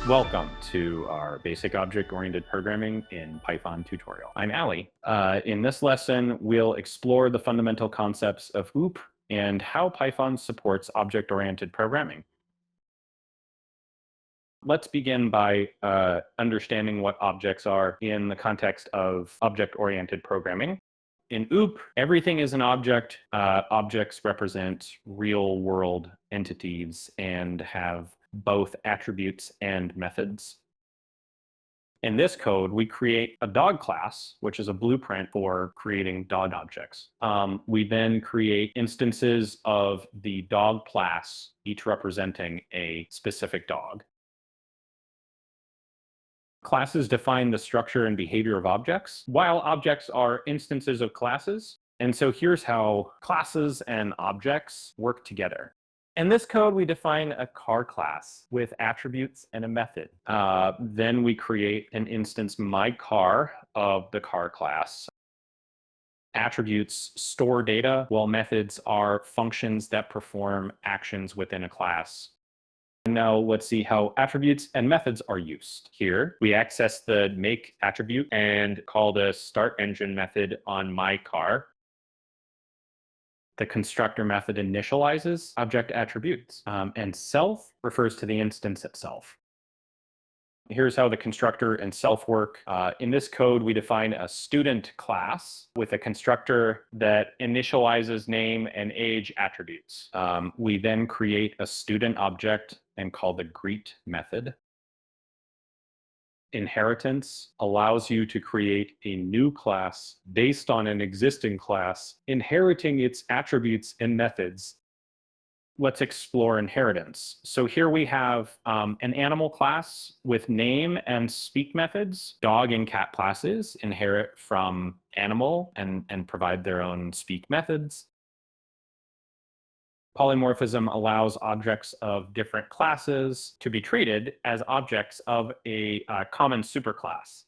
Welcome to our basic object-oriented programming in Python tutorial. I'm Ali. In this lesson, we'll explore the fundamental concepts of OOP and how Python supports object-oriented programming. Let's begin by understanding what objects are in the context of object-oriented programming. In OOP, everything is an object. Objects represent real-world entities and have both attributes and methods. In this code, we create a dog class, which is a blueprint for creating dog objects. We then create instances of the dog class, each representing a specific dog. Classes define the structure and behavior of objects, while objects are instances of classes. And so here's how classes and objects work together. In this code, we define a car class with attributes and a method. Then we create an instance myCar of the car class. Attributes store data, while methods are functions that perform actions within a class. Now let's see how attributes and methods are used. Here, we access the make attribute and call the start engine method on myCar. The constructor method initializes object attributes, and self refers to the instance itself. Here's how the constructor and self work. In this code, we define a student class with a constructor that initializes name and age attributes. We then create a student object and call the greet method. Inheritance allows you to create a new class based on an existing class, inheriting its attributes and methods. Let's explore inheritance. So here we have an animal class with name and speak methods. Dog and cat classes inherit from animal and provide their own speak methods. Polymorphism allows objects of different classes to be treated as objects of a common superclass.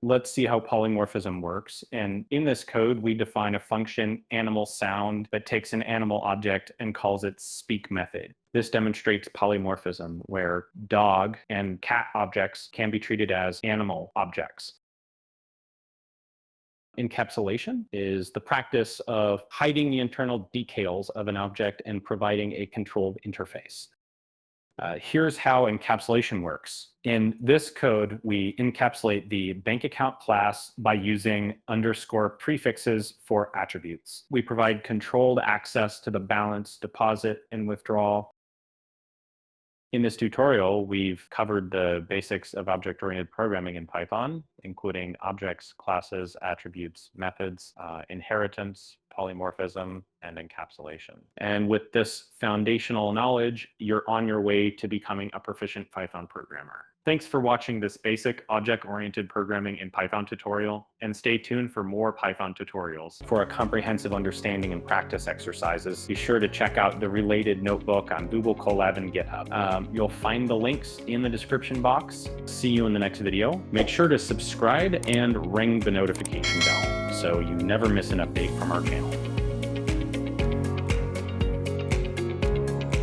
Let's see how polymorphism works. And in this code, we define a function animal sound that takes an animal object and calls it speak method. This demonstrates polymorphism, where dog and cat objects can be treated as animal objects. Encapsulation is the practice of hiding the internal details of an object and providing a controlled interface. Here's how encapsulation works. In this code, we encapsulate the bank account class by using underscore prefixes for attributes. We provide controlled access to the balance, deposit, and withdrawal. In this tutorial, we've covered the basics of object-oriented programming in Python, including objects, classes, attributes, methods, inheritance, polymorphism, and encapsulation. And with this foundational knowledge, you're on your way to becoming a proficient Python programmer. Thanks for watching this basic object-oriented programming in Python tutorial, and stay tuned for more Python tutorials. For a comprehensive understanding and practice exercises, be sure to check out the related notebook on Google Colab and GitHub. You'll find the links in the description box. See you in the next video. Make sure to subscribe and ring the notification bell so you never miss an update from our channel.